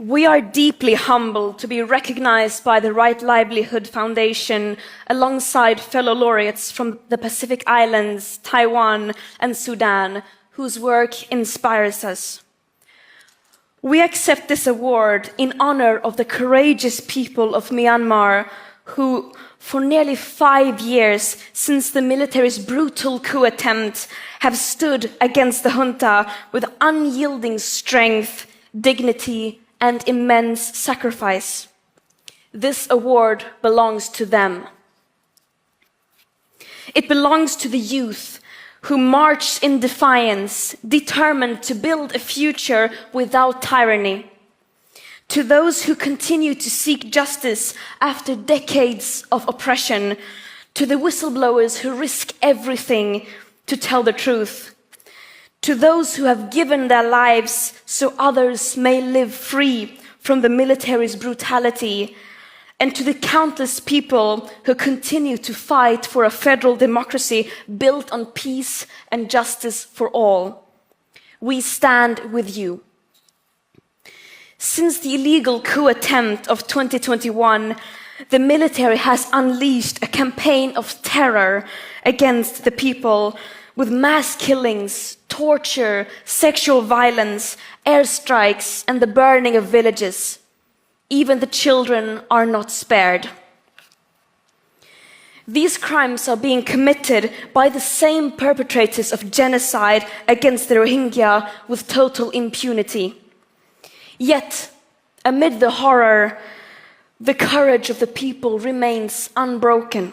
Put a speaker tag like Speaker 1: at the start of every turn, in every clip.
Speaker 1: We are deeply humbled to be recognized by the Right Livelihood Foundation alongside fellow laureates from the Pacific Islands, Taiwan, and Sudan, whose work inspires us. We accept this award in honor of the courageous people of Myanmar who, for nearly 5 years since the military's brutal coup attempt, have stood against the junta with unyielding strength, dignity, and immense sacrifice. This award belongs to them. It belongs to the youth who marched in defiance, determined to build a future without tyranny. To those who continue to seek justice after decades of oppression, to the whistleblowers who risk everything to tell the truth, to those who have given their lives so others may live free from the military's brutality, and to the countless people who continue to fight for a federal democracy built on peace and justice for all. We stand with you. Since the illegal coup attempt of 2021, the military has unleashed a campaign of terror against the people with mass killings, torture, sexual violence, airstrikes, and the burning of villages. Even the children are not spared. These crimes are being committed by the same perpetrators of genocide against the Rohingya with total impunity. Yet, amid the horror, the courage of the people remains unbroken.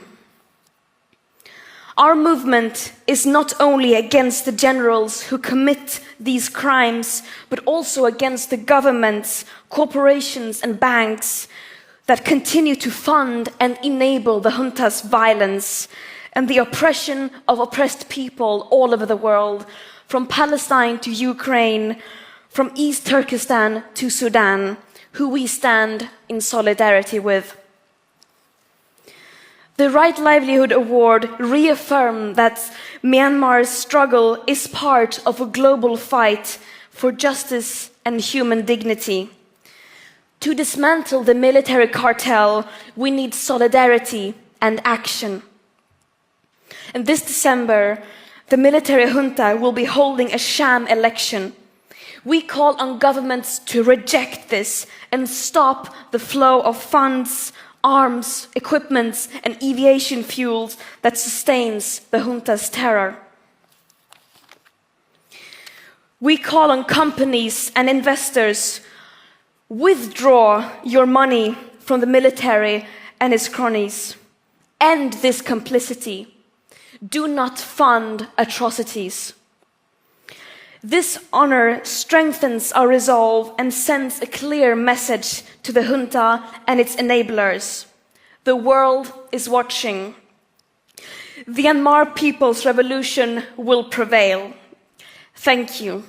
Speaker 1: Our movement is not only against the generals who commit these crimes, but also against the governments, corporations, and banks that continue to fund and enable the junta's violence and the oppression of oppressed people all over the world, from Palestine to Ukraine, from East Turkestan to Sudan, who we stand in solidarity with. The Right Livelihood Award reaffirms that Myanmar's struggle is part of a global fight for justice and human dignity. To dismantle the military cartel, we need solidarity and action. And this December, the military junta will be holding a sham election. We call on governments to reject this and stop the flow of funds, arms, equipment, and aviation fuels that sustains the junta's terror. We call on companies and investors: withdraw your money from the military and its cronies. End this complicity. Do not fund atrocities. This honor strengthens our resolve and sends a clear message to the junta and its enablers. The world is watching. The Myanmar people's revolution will prevail. Thank you.